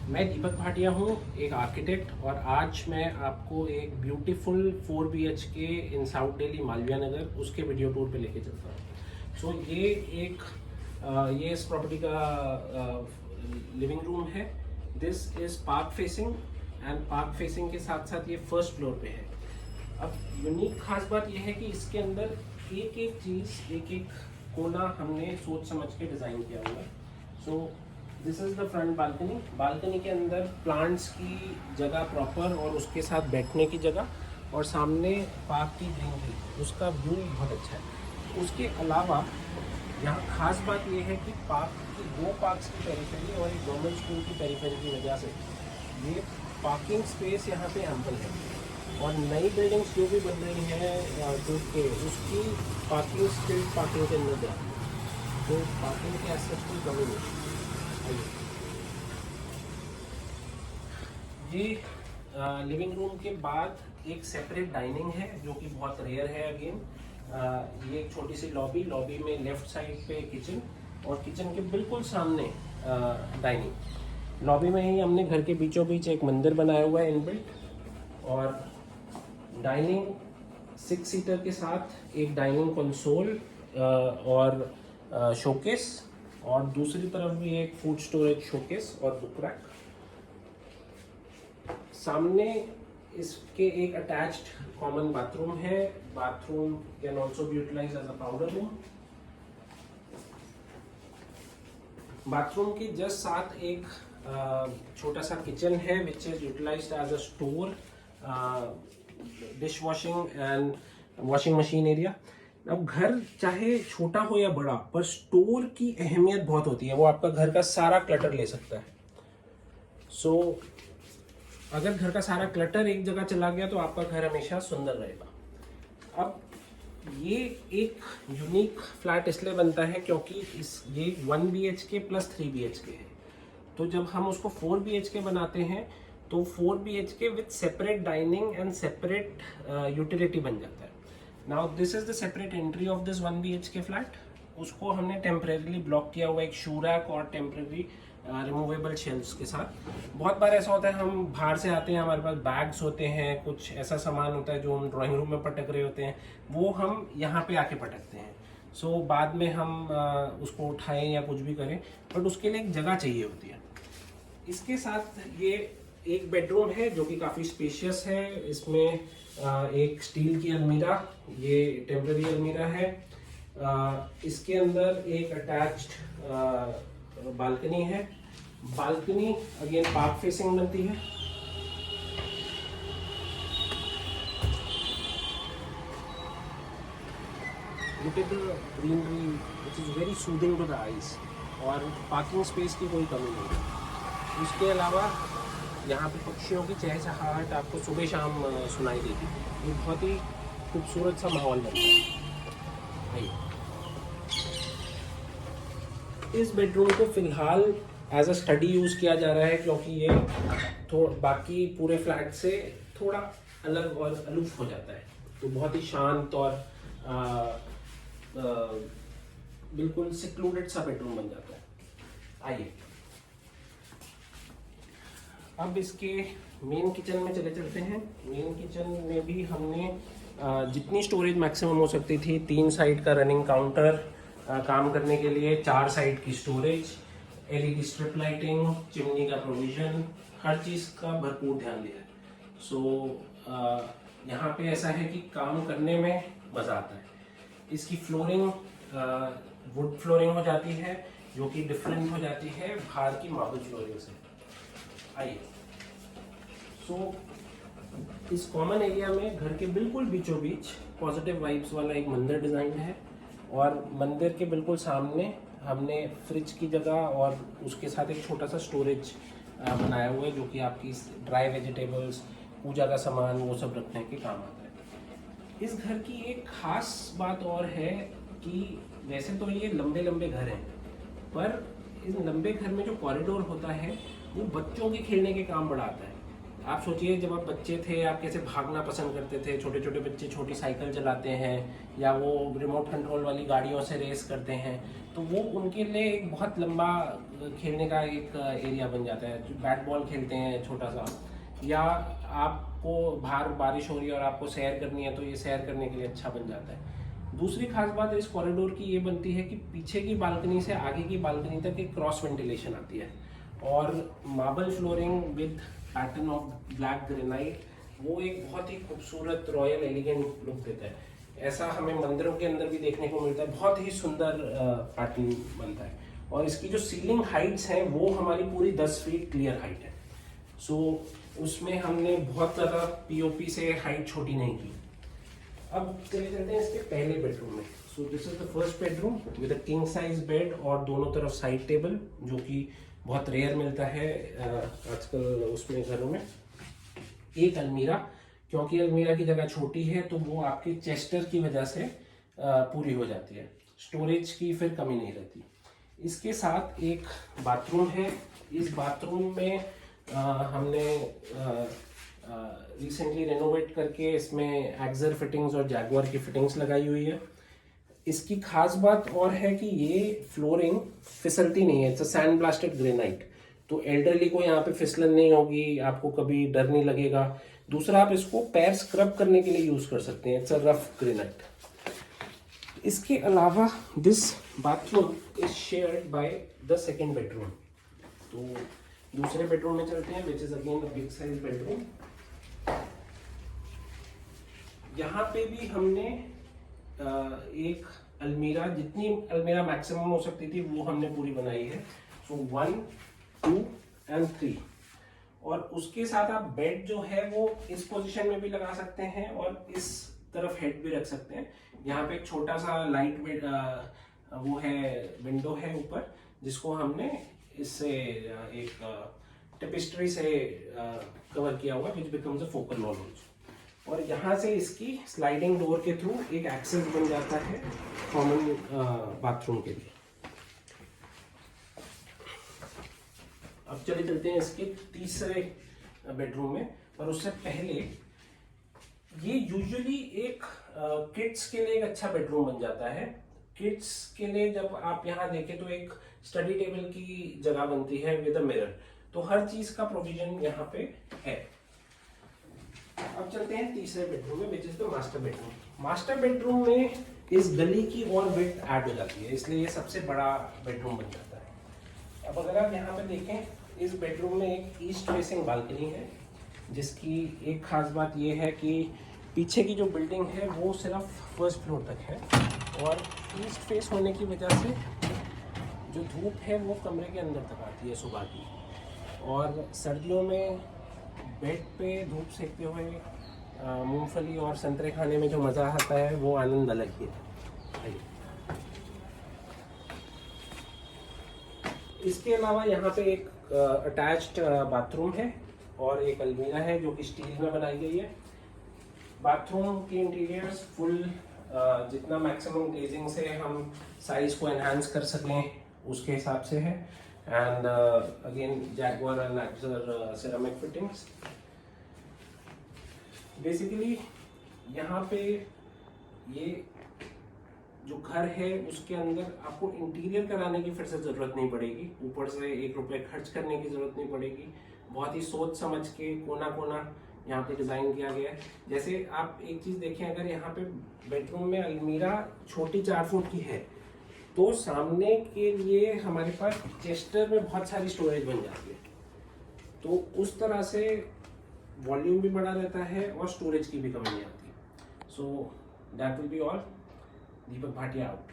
मैं दीपक भाटिया हूँ, एक आर्किटेक्ट, और आज मैं आपको एक ब्यूटीफुल 4 BHK इन साउथ दिल्ली मालवीय नगर उसके वीडियो टूर पे लेके चलता हूँ। सो ये इस प्रॉपर्टी का लिविंग रूम है। This is park facing, and park facing के साथ साथ ये फर्स्ट फ्लोर पे है। अब यूनिक खास बात यह है कि इसके अंदर एक एक चीज़, एक एक कोना हमने सोच समझ के डिज़ाइन किया हुआ है। So this is the front balcony. Balcony के अंदर प्लांट्स की जगह प्रॉपर और उसके साथ बैठने की जगह, और सामने पार्क की ग्रीनरी, उसका व्यू बहुत अच्छा है। उसके अलावा यहाँ खास बात यह है कि पार्क की दो पार्क्स की पेरिफेरी और एक गवर्नमेंट स्कूल की पेरिफेरी की वजह से ये पार्किंग स्पेस यहाँ पे एम्पल है। और नई बिल्डिंग्स जो भी बन रही हैं टूट के, उसकी पार्किंग स्ट्रीट पार्किंग के अंदर जाती है, तो पार्किंग के एस्पेक्ट की कमी नहीं। ये लिविंग रूम के बाद एक सेपरेट डाइनिंग है जो कि बहुत रेयर है अगेन। ये एक छोटी सी लॉबी में लेफ्ट साइड पे किचन, और किचन के बिल्कुल सामने डाइनिंग। लॉबी में ही हमने घर के बीचों बीच एक मंदिर बनाया हुआ है इनबिल्ट, और डाइनिंग 6 सीटर के साथ एक डाइनिंग कंसोल और शोकेस, और दूसरी तरफ भी एक फूड स्टोरेज शोकेस और बुक रैक। सामने इसके एक अटैच्ड कॉमन बाथरूम है। Bathroom can also be utilised as a powder room. Bathroom के जस्ट साथ एक छोटा सा किचन है which is utilised as a store, dish washing and washing machine area. अब घर चाहे छोटा हो या बड़ा, पर स्टोर की अहमियत बहुत होती है। वो आपका घर का सारा क्लटर ले सकता है। सो अगर घर का सारा क्लटर एक जगह चला गया तो आपका घर हमेशा सुंदर रहेगा। अब ये एक यूनिक फ्लैट इसलिए बनता है क्योंकि ये 1 BHK प्लस 3 BHK है। तो जब हम उसको 4 BHK बनाते हैं तो 4 BHK with separate dining and separate utility बन जाता है। Now this is the separate entry of this 1 BHK flat. उसको हमने टेम्परेरीली ब्लॉक किया हुआ एक शू रैक और टेम्परेरी रिमूवेबल शेल्फ्स के साथ। बहुत बार ऐसा होता है हम बाहर से आते हैं, हमारे पास बैग्स होते हैं, कुछ ऐसा सामान होता है जो हम ड्राइंग रूम में पटक रहे होते हैं, वो हम यहाँ पे आके पटकते हैं। सो बाद में हम उसको उठाएं या कुछ भी करें, बट उसके लिए एक जगह चाहिए होती है। इसके साथ ये एक बेडरूम है जो कि काफ़ी स्पेशियस है। इसमें एक स्टील की अलमीरा, ये टेम्पररी अलमीरा है। इसके अंदर एक अटैच्ड बालकनी है। बालकनी अगेन पार्क फेसिंग बनती है। Look at the greenery which is very soothing to the eyes, और पार्किंग स्पेस की कोई कमी नहीं है। उसके अलावा यहाँ पे पक्षियों की चहचहाहट आपको सुबह शाम सुनाई देगी। ये बहुत ही खूबसूरत सा माहौल बनता है। इस बेडरूम को फिलहाल एज अ स्टडी यूज़ किया जा रहा है क्योंकि ये बाकी पूरे फ्लैट से थोड़ा अलग और अलूफ हो जाता है। तो बहुत ही शांत और बिल्कुल सिक्लूडेड सा बेडरूम बन जाता है। आइए अब इसके मेन किचन में चलते हैं। मेन किचन में भी हमने जितनी स्टोरेज मैक्सिमम हो सकती थी, 3 साइड का रनिंग काउंटर काम करने के लिए, 4 साइड की storage, LED strip lighting, chimney का प्रोविजन, हर चीज़ का भरपूर ध्यान दिया है। सो यहाँ पे ऐसा है कि काम करने में मज़ा आता है। इसकी फ्लोरिंग वुड फ्लोरिंग हो जाती है जो कि डिफरेंट हो जाती है बाहर की मार्बल फ्लोरिंग से। आइए, सो इस कॉमन एरिया में घर के बिल्कुल बीचों बीच पॉजिटिव वाइब्स वाला एक मंदिर डिज़ाइन है, और मंदिर के बिल्कुल सामने हमने फ्रिज की जगह और उसके साथ एक छोटा सा स्टोरेज बनाया हुआ है जो कि आपकी ड्राई वेजिटेबल्स, पूजा का सामान, वो सब रखने के काम आता है। इस घर की एक खास बात और है कि वैसे तो ये लंबे लंबे घर हैं, पर इस लंबे घर में जो कॉरिडोर होता है वो बच्चों के खेलने के काम बड़ा आता है। आप सोचिए जब आप बच्चे थे आप कैसे भागना पसंद करते थे, छोटे छोटे बच्चे छोटी साइकिल चलाते हैं या वो रिमोट कंट्रोल वाली गाड़ियों से रेस करते हैं, तो वो उनके लिए एक बहुत लंबा खेलने का एक एरिया बन जाता है। बैट बॉल खेलते हैं छोटा सा, या आपको बाहर बारिश हो रही है और आपको सैर करनी है तो ये सैर करने के लिए अच्छा बन जाता है। दूसरी खास बात इस कॉरिडोर की ये बनती है कि पीछे की बालकनी से आगे की बालकनी तक एक क्रॉस वेंटिलेशन आती है, और marble flooring with pattern of black granite वो एक बहुत ही खूबसूरत रॉयल एलिगेंट लुक देता है। ऐसा हमें मंदिरों के अंदर भी देखने को मिलता है, बहुत ही सुंदर पैटर्न बनता है। और इसकी जो सीलिंग हाइट्स हैं वो हमारी पूरी 10 फीट क्लियर हाइट है। सो उसमें हमने बहुत ज़्यादा पीओपी से हाइट छोटी नहीं की। अब चले चलते हैं इसके पहले बेडरूम में। So this is the first bedroom with a king size bed और दोनों तरफ साइड टेबल, जो कि बहुत रेयर मिलता है आजकल उसमें घरों में। एक अलमीरा, क्योंकि अलमीरा की जगह छोटी है तो वो आपके चेस्टर की वजह से पूरी हो जाती है, स्टोरेज की फिर कमी नहीं रहती। इसके साथ एक बाथरूम है। इस बाथरूम में हमने रिसेंटली रेनोवेट करके इसमें एक्सर फिटिंग्स और जैगुआर की फिटिंग्स लगाई हुई है। इसकी खास बात और है कि ये फ्लोरिंग फिसलती नहीं है, it's a sand blasted granite, तो एल्डरली को यहाँ पे फिसलन नहीं होगी, आपको कभी डर नहीं लगेगा। दूसरा, आप इसको पैर स्क्रब करने के लिए यूज कर सकते हैं, इट्स अ रफ ग्रेनाइट। इसके अलावा this bathroom is shared by the second bedroom. तो दूसरे बेडरूम में चलते हैं, which is again a big size bedroom. यहाँ पे भी हमने एक अलमीरा, जितनी अलमीरा मैक्सिमम हो सकती थी वो हमने पूरी बनाई है। सो 1, 2 and 3। और उसके साथ आप बेड जो है वो इस पोजीशन में भी लगा सकते हैं और इस तरफ हेड भी रख सकते हैं। यहाँ पे एक छोटा सा लाइट बेड वो है, विंडो है ऊपर, जिसको हमने इससे एक टेपिस्ट्री से कवर किया हुआ, which becomes a focal wall also. और यहाँ से इसकी स्लाइडिंग डोर के थ्रू एक एक्सेस बन जाता है कॉमन बाथरूम के लिए। अब चलते हैं इसके तीसरे बेडरूम में, पर उससे पहले ये यूजुअली एक किड्स के लिए एक अच्छा बेडरूम बन जाता है। किड्स के लिए जब आप यहाँ देखें तो एक स्टडी टेबल की जगह बनती है विद अ मिरर, तो हर चीज का प्रोविजन यहाँ पे है। अब चलते हैं तीसरे बेडरूम में, which is the master bedroom. Master bedroom में इस गली की और विड्थ ऐड हो जाती है, इसलिए ये सबसे बड़ा बेडरूम बन जाता है। अब अगर आप यहाँ पे देखें, इस बेडरूम में एक ईस्ट फेसिंग बालकनी है, जिसकी एक खास बात ये है कि पीछे की जो बिल्डिंग है वो सिर्फ फर्स्ट फ्लोर तक है, और ईस्ट फेस होने की वजह से जो धूप है वो कमरे के अंदर तक आती है सुबह की। और सर्दियों में बेड पे धूप सेकते हुए मूंगफली और संतरे खाने में जो मज़ा आता है वो आनंद अलग ही है। इसके अलावा यहाँ पे एक अटैच्ड बाथरूम है और एक अलमीरा है जो कि स्टील में बनाई गई है। बाथरूम की इंटीरियर्स फुल जितना मैक्सिमम ग्लेजिंग से हम साइज को एनहांस कर सकें उसके हिसाब से है। एंड अगेन जैगुआर एंड एक्सर सिरेमिक फिटिंग्स। बेसिकली यहाँ पे ये जो घर है उसके अंदर आपको इंटीरियर कराने की फिर से ज़रूरत नहीं पड़ेगी, ऊपर से 1 रुपये खर्च करने की ज़रूरत नहीं पड़ेगी। बहुत ही सोच समझ के कोना कोना यहाँ पे डिज़ाइन किया गया है। जैसे आप एक चीज़ देखें, अगर यहाँ पे बेडरूम में अलमीरा छोटी 4 फुट की है तो सामने के लिए हमारे पास चेस्टर में बहुत सारी स्टोरेज बन जाती है, तो उस तरह से वॉल्यूम भी बड़ा रहता है और स्टोरेज की भी कमी नहीं आती। So that will be all. Deepak Bhatia out.